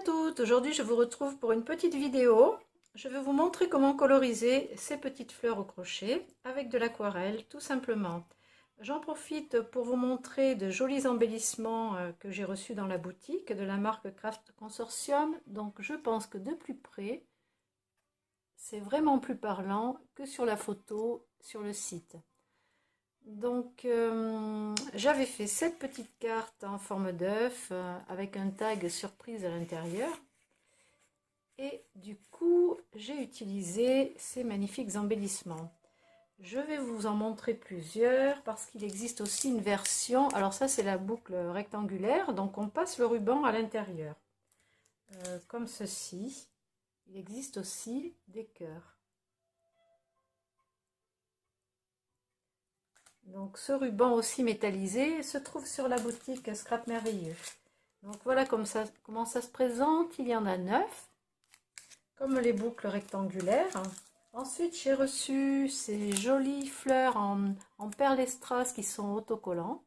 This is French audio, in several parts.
toutes, aujourd'hui je vous retrouve pour une petite vidéo. Je vais vous montrer comment coloriser ces petites fleurs au crochet avec de l'aquarelle tout simplement. J'en profite pour vous montrer de jolis embellissements que j'ai reçus dans la boutique de la marque Craft Consortium. Donc je pense que de plus près, c'est vraiment plus parlant que sur la photo sur le site. Donc j'avais fait cette petite carte en forme d'œuf avec un tag surprise à l'intérieur. Et du coup, j'ai utilisé ces magnifiques embellissements. Je vais vous en montrer plusieurs parce qu'il existe aussi une version. Alors ça, c'est la boucle rectangulaire. Donc on passe le ruban à l'intérieur. Comme ceci. Il existe aussi des cœurs. Donc ce ruban aussi métallisé se trouve sur la boutique Scrap Merveilleux. Donc voilà comment ça se présente. Il y en a 9. Comme les boucles rectangulaires. Ensuite, j'ai reçu ces jolies fleurs en perles et strass qui sont autocollantes.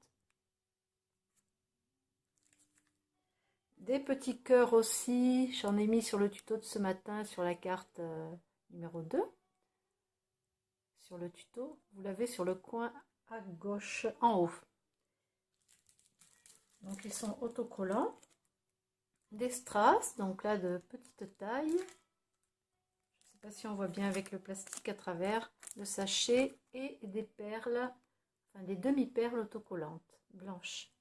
Des petits cœurs aussi, j'en ai mis sur le tuto de ce matin sur la carte numéro 2. Sur le tuto, vous l'avez sur le coin à gauche en haut. Donc ils sont autocollants. Des strass, donc là de petite taille. Pas si on voit bien avec le plastique à travers le sachet et des perles, enfin des demi-perles autocollantes blanches.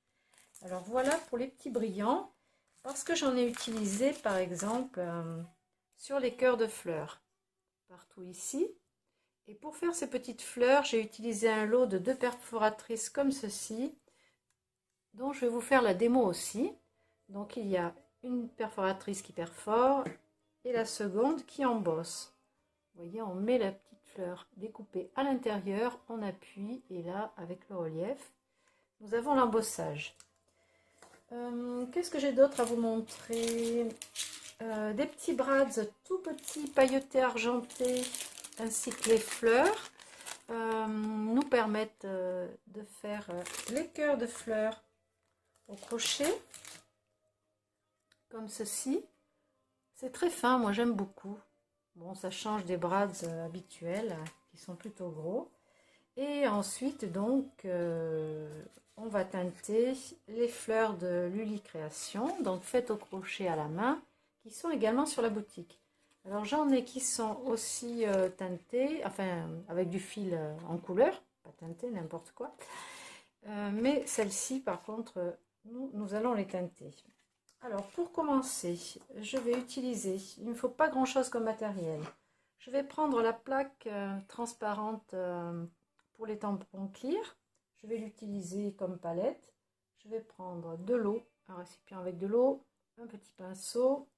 Alors voilà pour les petits brillants, parce que j'en ai utilisé par exemple sur les cœurs de fleurs, partout ici. Et pour faire ces petites fleurs, j'ai utilisé un lot de 2 perforatrices comme ceci, dont je vais vous faire la démo aussi. Donc il y a une perforatrice qui perfore et la seconde qui embosse. Vous voyez, on met la petite fleur découpée à l'intérieur, on appuie et là, avec le relief, nous avons l'embossage. Qu'est-ce que j'ai d'autre à vous montrer? Des petits brads tout petits, pailletés, argentés, ainsi que les fleurs nous permettent de faire les cœurs de fleurs au crochet, comme ceci. C'est très fin, moi j'aime beaucoup. Bon, ça change des brads habituels qui sont plutôt gros. Et ensuite, donc, on va teinter les fleurs de Lully Création, donc faites au crochet à la main, qui sont également sur la boutique. Alors, j'en ai qui sont aussi teintées, enfin, avec du fil en couleur, pas teinté, n'importe quoi. Mais celles-ci, par contre, nous allons les teinter. Alors, pour commencer, je vais utiliser, il ne me faut pas grand-chose comme matériel. Je vais prendre la plaque transparente pour les tampons clear. Je vais l'utiliser comme palette. Je vais prendre de l'eau, un récipient avec de l'eau, un petit pinceau.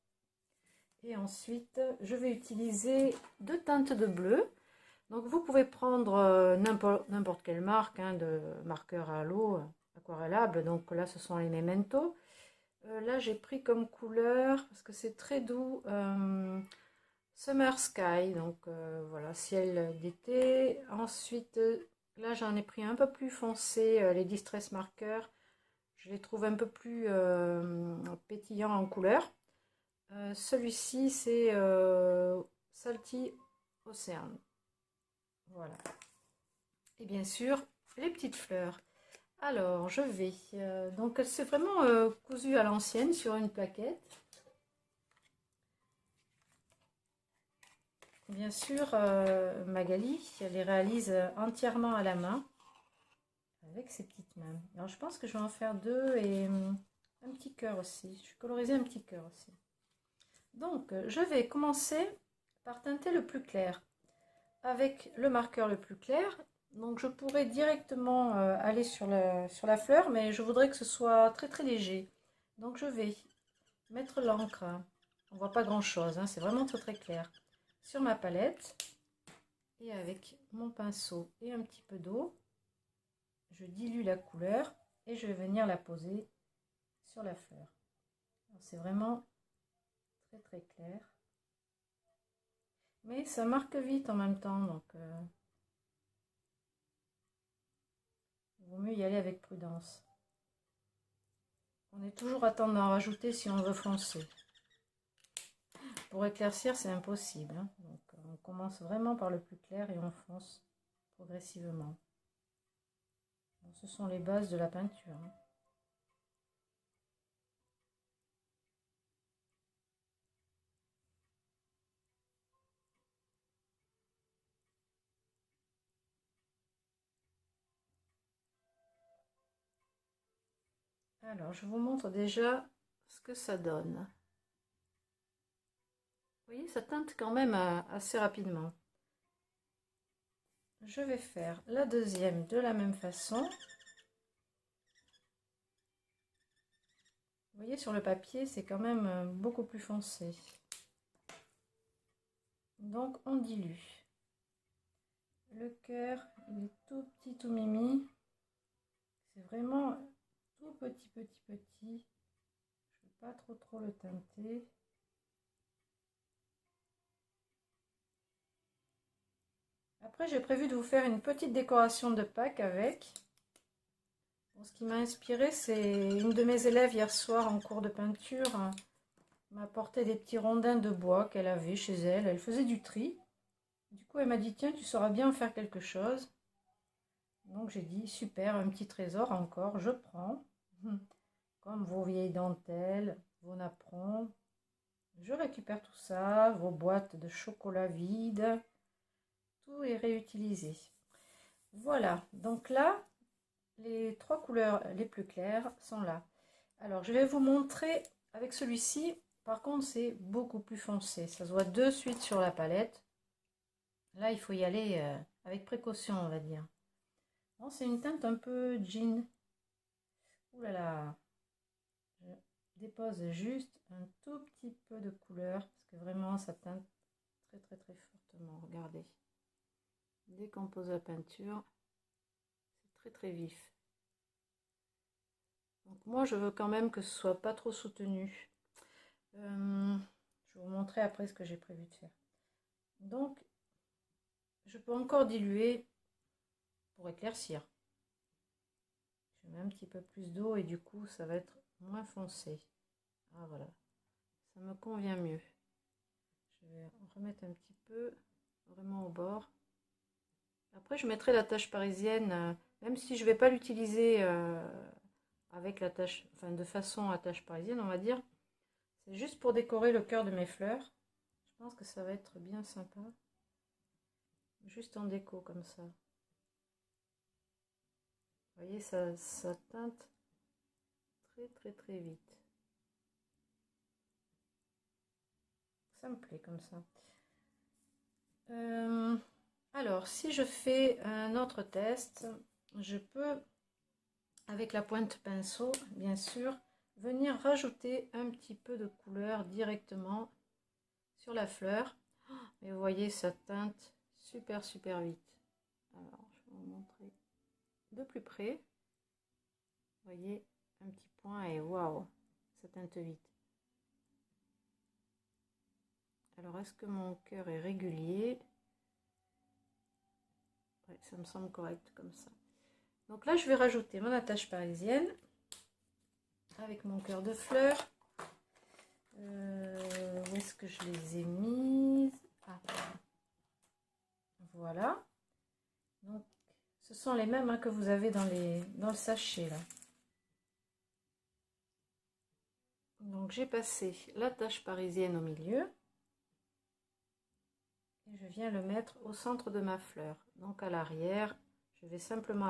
Et ensuite, je vais utiliser 2 teintes de bleu. Donc, vous pouvez prendre n'importe quelle marque de marqueur à l'eau aquarellable. Donc là, ce sont les Memento. Là, j'ai pris comme couleur, parce que c'est très doux, Summer Sky, donc voilà, ciel d'été. Ensuite, là, j'en ai pris un peu plus foncé, les Distress Markers. Je les trouve un peu plus pétillants en couleur. Celui-ci, c'est Salty Ocean. Voilà. Et bien sûr, les petites fleurs. Alors, je vais... donc, c'est vraiment cousu à l'ancienne sur une plaquette. Bien sûr, Magali, elle les réalise entièrement à la main, avec ses petites mains. Alors, je pense que je vais en faire 2 et un petit cœur aussi. Je vais coloriser un petit cœur aussi. Donc, je vais commencer par teinter le plus clair. Avec le marqueur le plus clair, donc je pourrais directement aller sur la fleur, mais je voudrais que ce soit très très léger. Donc je vais mettre l'encre, on voit pas grand chose, hein, c'est vraiment très très clair, sur ma palette. Et avec mon pinceau et un petit peu d'eau, je dilue la couleur et je vais venir la poser sur la fleur. C'est vraiment très très clair. Mais ça marque vite en même temps, donc il vaut mieux y aller avec prudence. On est toujours à temps d'en rajouter si on veut foncer. pour éclaircir, c'est impossible, hein. Donc, on commence vraiment par le plus clair et on fonce progressivement. Bon, ce sont les bases de la peinture, hein. Alors, je vous montre déjà ce que ça donne. Vous voyez, ça teinte quand même assez rapidement. Je vais faire la deuxième de la même façon. Vous voyez, sur le papier, c'est quand même beaucoup plus foncé. Donc, on dilue. Le cœur, il est tout petit, tout mimi. C'est vraiment tout petit, petit, petit. Je ne veux pas trop le teinter. Après, j'ai prévu de vous faire une petite décoration de Pâques avec. Bon, ce qui m'a inspiré, c'est une de mes élèves hier soir en cours de peinture m'a apporté des petits rondins de bois qu'elle avait chez elle. Elle faisait du tri. Du coup, elle m'a dit, tiens, tu sauras bien en faire quelque chose. Donc, j'ai dit, super, un petit trésor encore, je prends. Comme vos vieilles dentelles, vos napperons. Je récupère tout ça, vos boîtes de chocolat vides. Tout est réutilisé. Voilà, donc là, les trois couleurs les plus claires sont là. Alors, je vais vous montrer avec celui-ci. Par contre, c'est beaucoup plus foncé. Ça se voit de suite sur la palette. Là, il faut y aller avec précaution, on va dire. Bon, c'est une teinte un peu jean. Ouh là là. Je dépose juste un tout petit peu de couleur parce que vraiment, ça teinte très fortement. Regardez. Dès qu'on pose la peinture, c'est très vif. Donc moi, je veux quand même que ce soit pas trop soutenu. Je vais vous montrer après ce que j'ai prévu de faire. Donc, je peux encore diluer pour éclaircir. Je mets un petit peu plus d'eau et du coup, ça va être moins foncé. Ah voilà, ça me convient mieux. Je vais en remettre un petit peu, vraiment au bord. Après, je mettrai la tache parisienne, même si je ne vais pas l'utiliser avec la tache, enfin de façon à tache parisienne, on va dire. C'est juste pour décorer le cœur de mes fleurs. Je pense que ça va être bien sympa. Juste en déco comme ça. Vous voyez, ça teinte très vite. Ça me plaît comme ça. Alors, si je fais un autre test, je peux, avec la pointe pinceau, bien sûr, venir rajouter un petit peu de couleur directement sur la fleur. Et vous voyez, ça teinte super vite. Alors, je vais vous montrer de plus près. Vous voyez, un petit point et waouh, ça teinte vite. Alors, est-ce que mon cœur est régulier? Ouais, ça me semble correct comme ça. Donc là, je vais rajouter mon attache parisienne avec mon cœur de fleurs. Où est-ce que je les ai mises? Voilà. Donc, ce sont les mêmes que vous avez dans le sachet là. Donc, j'ai passé l'attache parisienne au milieu. Et je viens le mettre au centre de ma fleur. Donc, à l'arrière, je vais simplement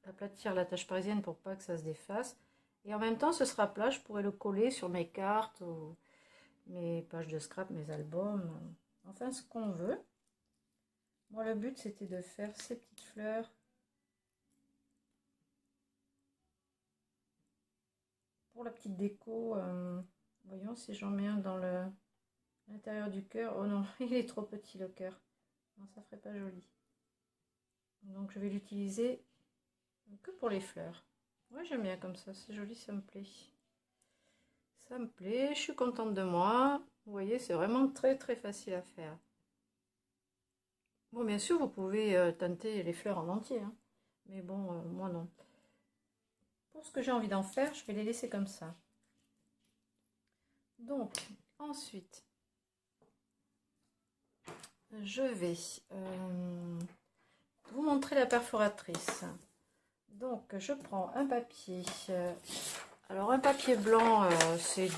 aplatir l'attache parisienne pour pas que ça se défasse. Et en même temps, ce sera plat. Je pourrais le coller sur mes cartes ou mes pages de scrap, mes albums. Enfin, ce qu'on veut. Moi, le but, c'était de faire ces petites fleurs. Pour la petite déco, voyons si j'en mets un dans l'intérieur du cœur. Oh non, il est trop petit le cœur. Non, ça ferait pas joli. Donc, je vais l'utiliser que pour les fleurs. Ouais, j'aime bien comme ça, c'est joli, ça me plaît. Ça me plaît, je suis contente de moi. Vous voyez, c'est vraiment très facile à faire. Bon, bien sûr, vous pouvez teinter les fleurs en entier, hein. Mais bon, moi non. Pour ce que j'ai envie d'en faire, je vais les laisser comme ça. Donc, ensuite, je vais vous montrer la perforatrice. Donc, je prends un papier. Alors, un papier blanc, c'est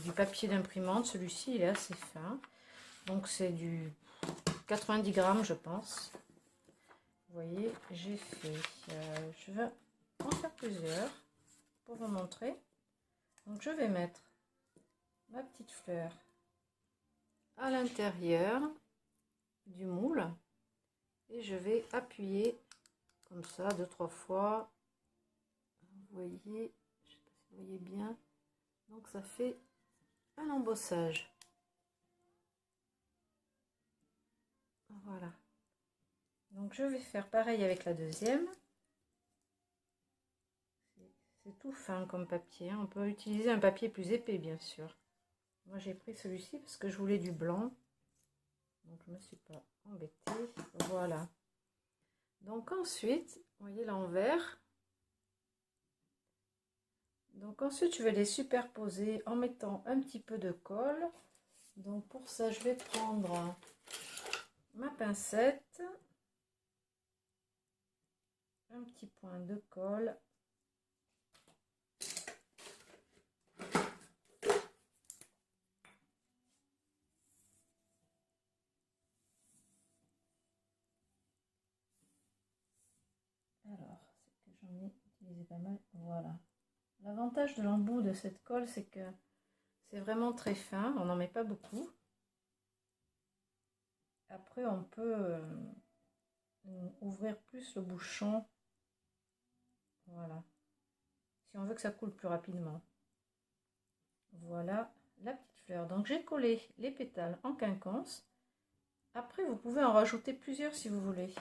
du papier d'imprimante. Celui-ci, il est assez fin. Donc, c'est du 90 grammes, je pense. Vous voyez, j'ai fait... je vais en faire plusieurs pour vous montrer. Donc, je vais mettre ma petite fleur à l'intérieur du moule. Et je vais appuyer comme ça 2-3 fois. Vous voyez, je sais pas si vous voyez bien. Donc ça fait un embossage. Voilà. Donc je vais faire pareil avec la deuxième. C'est tout fin comme papier. On peut utiliser un papier plus épais, bien sûr. Moi j'ai pris celui-ci parce que je voulais du blanc. Donc je ne me suis pas embêtée. Voilà. Donc ensuite, vous voyez l'envers. Donc ensuite, je vais les superposer en mettant un petit peu de colle. Donc pour ça, je vais prendre ma pincette, un petit point de colle. Alors, c'est que j'en ai utilisé pas mal. Voilà. L'avantage de l'embout de cette colle, c'est que c'est vraiment très fin. On n'en met pas beaucoup. Après, on peut ouvrir plus le bouchon. Voilà. Si on veut que ça coule plus rapidement. Voilà la petite fleur. Donc, j'ai collé les pétales en quinconce. Après, vous pouvez en rajouter plusieurs si vous voulez.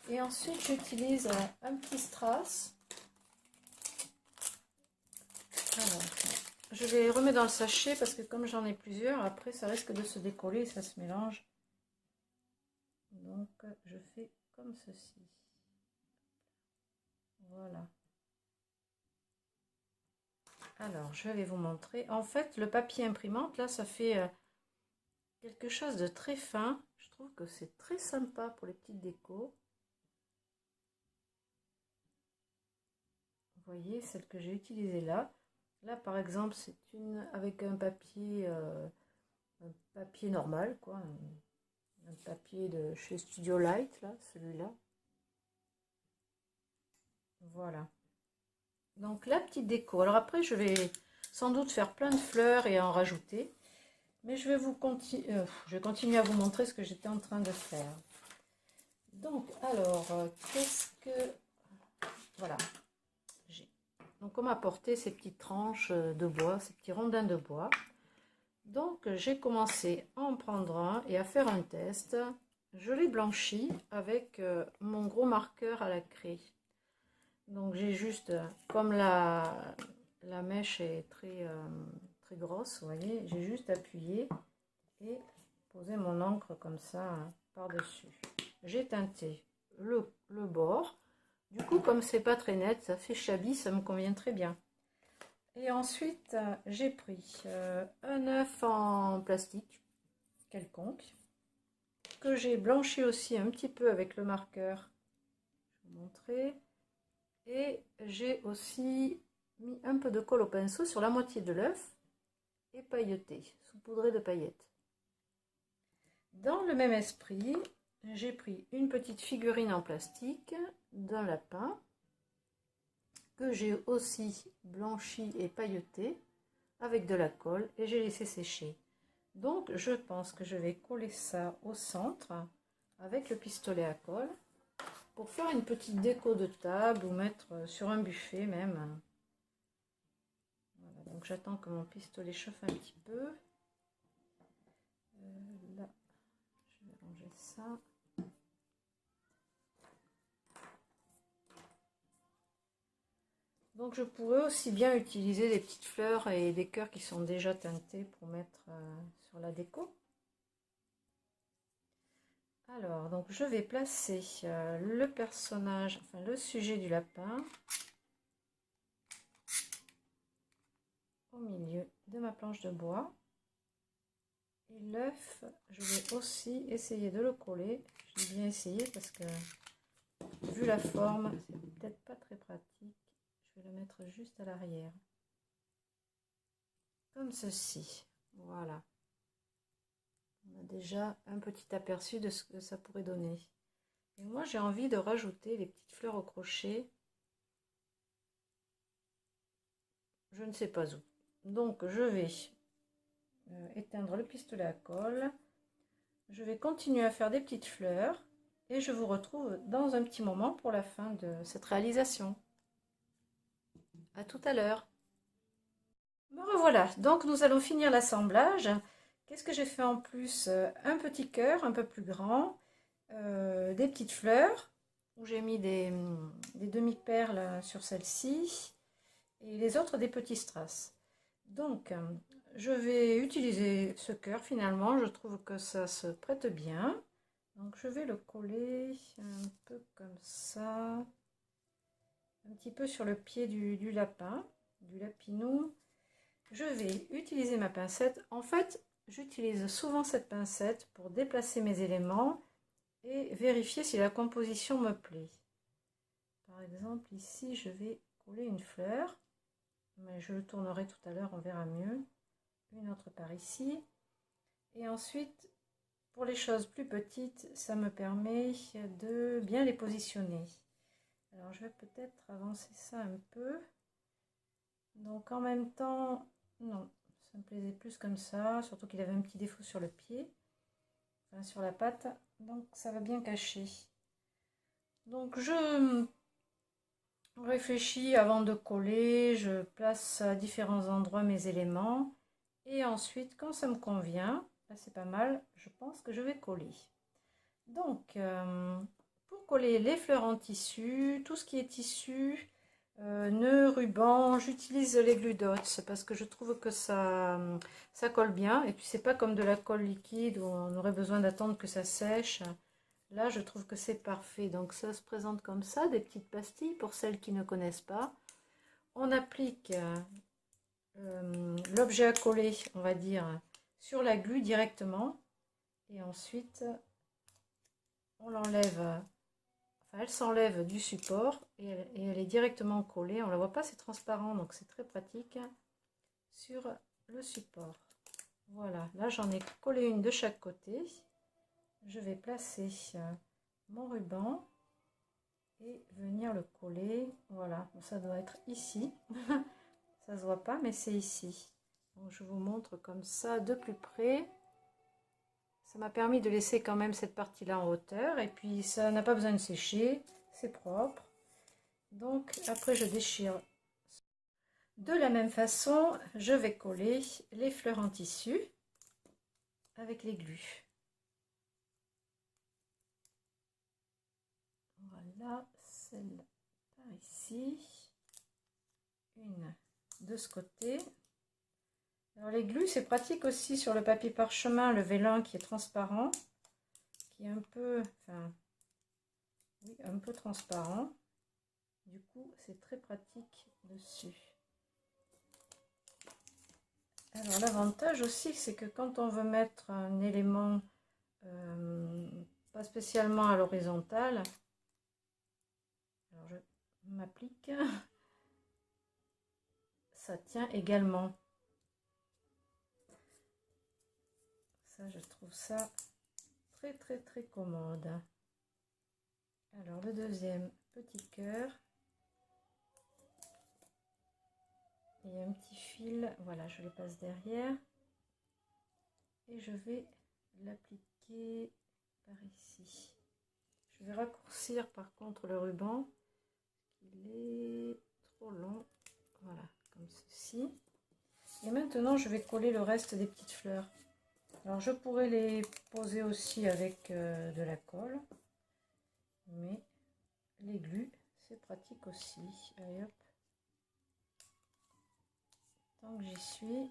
Et ensuite, j'utilise un petit strass. Alors, je les remets dans le sachet parce que comme j'en ai plusieurs, après ça risque de se décoller et ça se mélange. Donc, je fais comme ceci. Voilà. Alors, je vais vous montrer. En fait, le papier imprimante, là, ça fait quelque chose de très fin. Je trouve que c'est très sympa pour les petites décos. Vous voyez, celle que j'ai utilisée là. Là, par exemple, c'est une avec un papier normal, quoi. Un papier de chez Studio Light, là, celui-là. Voilà. Donc, la petite déco. Alors après, je vais sans doute faire plein de fleurs et en rajouter. Mais je vais continuer à vous montrer ce que j'étais en train de faire. Donc, alors, qu'est-ce que... Voilà. Donc, on m'a apporté ces petites tranches de bois, ces petits rondins de bois. Donc, j'ai commencé à en prendre un et à faire un test. Je l'ai blanchi avec mon gros marqueur à la craie. Donc, j'ai juste, comme la mèche est très, très grosse, vous voyez, j'ai juste appuyé et posé mon encre comme ça par-dessus. J'ai teinté le bord. Du coup, comme c'est pas très net, ça fait shabby, ça me convient très bien. Et ensuite, j'ai pris un œuf en plastique quelconque, que j'ai blanchi aussi un petit peu avec le marqueur. Je vais vous montrer. Et j'ai aussi mis un peu de colle au pinceau sur la moitié de l'œuf et pailleté, saupoudré de paillettes. Dans le même esprit, j'ai pris une petite figurine en plastique d'un lapin que j'ai aussi blanchi et pailleté avec de la colle et j'ai laissé sécher. Donc je pense que je vais coller ça au centre avec le pistolet à colle pour faire une petite déco de table ou mettre sur un buffet même. Voilà, donc j'attends que mon pistolet chauffe un petit peu. Là, je vais ranger ça. Donc je pourrais aussi bien utiliser des petites fleurs et des cœurs qui sont déjà teintés pour mettre sur la déco. Alors, donc je vais placer le personnage, enfin le sujet du lapin au milieu de ma planche de bois. Et l'œuf, je vais aussi essayer de le coller. Je dis bien essayer parce que vu la forme, c'est peut-être pas très pratique. Je vais le mettre juste à l'arrière. Comme ceci. Voilà. On a déjà un petit aperçu de ce que ça pourrait donner. Et moi, j'ai envie de rajouter les petites fleurs au crochet. Je ne sais pas où. Donc, je vais éteindre le pistolet à colle. Je vais continuer à faire des petites fleurs. Et je vous retrouve dans un petit moment pour la fin de cette réalisation. À tout à l'heure. Me revoilà. Donc, nous allons finir l'assemblage. Qu'est-ce que j'ai fait en plus? Un petit cœur un peu plus grand. Des petites fleurs où j'ai mis des demi-perles sur celle-ci et les autres des petits strass. Donc je vais utiliser ce cœur finalement, je trouve que ça se prête bien. Donc je vais le coller un peu comme ça, un petit peu sur le pied du lapin, du lapinou. Je vais utiliser ma pincette. En fait, j'utilise souvent cette pincette pour déplacer mes éléments et vérifier si la composition me plaît. Par exemple, ici, je vais coller une fleur, mais je le tournerai tout à l'heure, on verra mieux. Une autre par ici. Et ensuite, pour les choses plus petites, ça me permet de bien les positionner. Alors, je vais peut-être avancer ça un peu. Donc, en même temps, non, ça me plaisait plus comme ça, surtout qu'il avait un petit défaut sur le pied, enfin sur la patte, donc ça va bien cacher. Donc, je réfléchis avant de coller, je place à différents endroits mes éléments et ensuite quand ça me convient, là c'est pas mal, je pense que je vais coller. Donc pour coller les fleurs en tissu, tout ce qui est tissu, nœuds, rubans, j'utilise les Glue Dots parce que je trouve que ça colle bien et puis c'est pas comme de la colle liquide où on aurait besoin d'attendre que ça sèche. Là, je trouve que c'est parfait. Donc, ça se présente comme ça, des petites pastilles pour celles qui ne connaissent pas. On applique l'objet à coller, on va dire, sur la glu directement. Et ensuite, on l'enlève. Enfin, elle s'enlève du support et elle est directement collée. On ne la voit pas, c'est transparent, donc c'est très pratique sur le support. Voilà, là, j'en ai collé une de chaque côté. Je vais placer mon ruban et venir le coller. Voilà, ça doit être ici. Ça se voit pas, mais c'est ici. Donc je vous montre comme ça de plus près. Ça m'a permis de laisser quand même cette partie-là en hauteur. Et puis ça n'a pas besoin de sécher, c'est propre. Donc après je déchire. De la même façon, je vais coller les fleurs en tissu avec les glus. Voilà, celle par ici. Une de ce côté. Alors les glus, c'est pratique aussi sur le papier parchemin, le vélin qui est transparent, qui est un peu, enfin, oui, un peu transparent. Du coup, c'est très pratique dessus. Alors l'avantage aussi, c'est que quand on veut mettre un élément pas spécialement à l'horizontale, alors je m'applique, ça tient également. Ça, je trouve ça très commode. Alors le deuxième petit cœur et un petit fil, voilà, je le passe derrière et je vais l'appliquer par ici. Je vais raccourcir par contre le ruban, il est trop long, voilà, comme ceci. Et maintenant je vais coller le reste des petites fleurs. Alors je pourrais les poser aussi avec de la colle, mais les glus c'est pratique aussi. Allez, hop. Tant que j'y suis,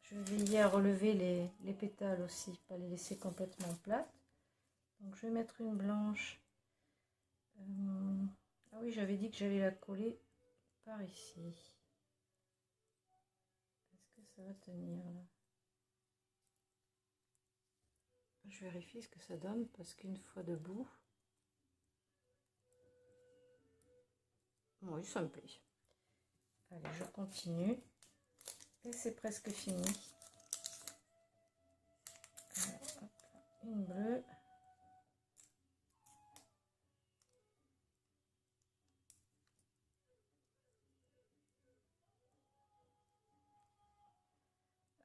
je vais veiller à relever les pétales aussi, pas les laisser complètement plates. Donc je vais mettre une blanche. Ah oui, j'avais dit que j'allais la coller par ici. Est-ce que ça va tenir là? Je vérifie ce que ça donne parce qu'une fois debout, oui, ça me plaît. Allez, je continue. Et c'est presque fini. Alors, hop, une bleue.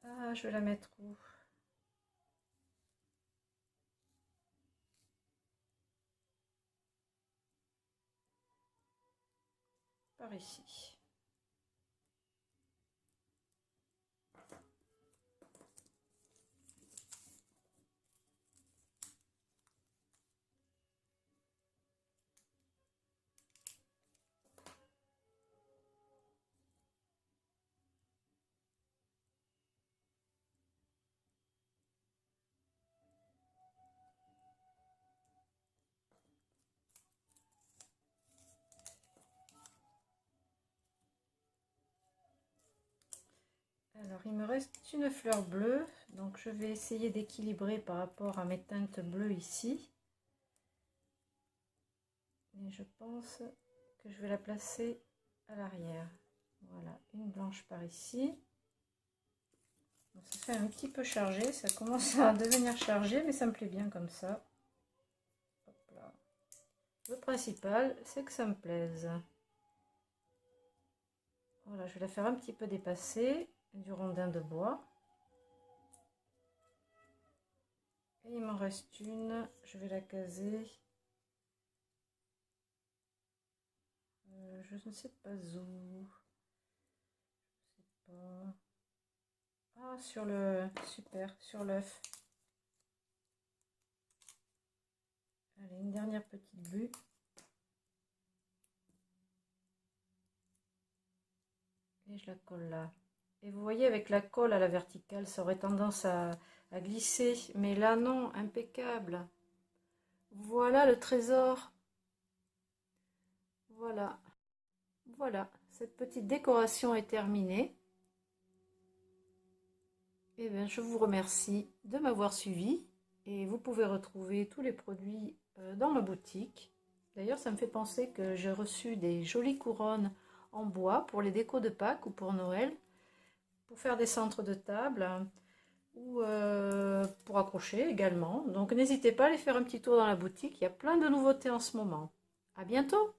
Ah, je vais la mettre où? Par ici. Alors, il me reste une fleur bleue, donc je vais essayer d'équilibrer par rapport à mes teintes bleues ici. Et je pense que je vais la placer à l'arrière. Voilà, une blanche par ici. Donc, ça fait un petit peu chargé, ça commence à devenir chargé, mais ça me plaît bien comme ça. Hop là. Le principal, c'est que ça me plaise. Voilà, je vais la faire un petit peu dépasser du rondin de bois. Et il m'en reste une, je vais la caser. Je ne sais pas où. Je sais pas. Ah, sur le... Super, sur l'œuf. Allez, une dernière petite vue. Et je la colle là. Et vous voyez, avec la colle à la verticale, ça aurait tendance à glisser. Mais là, non, impeccable. Voilà le trésor. Voilà. Voilà, cette petite décoration est terminée. Et bien, je vous remercie de m'avoir suivi. Et vous pouvez retrouver tous les produits dans ma boutique. D'ailleurs, ça me fait penser que j'ai reçu des jolies couronnes en bois pour les décos de Pâques ou pour Noël, pour faire des centres de table ou pour accrocher également. Donc n'hésitez pas à aller faire un petit tour dans la boutique, il y a plein de nouveautés en ce moment. À bientôt!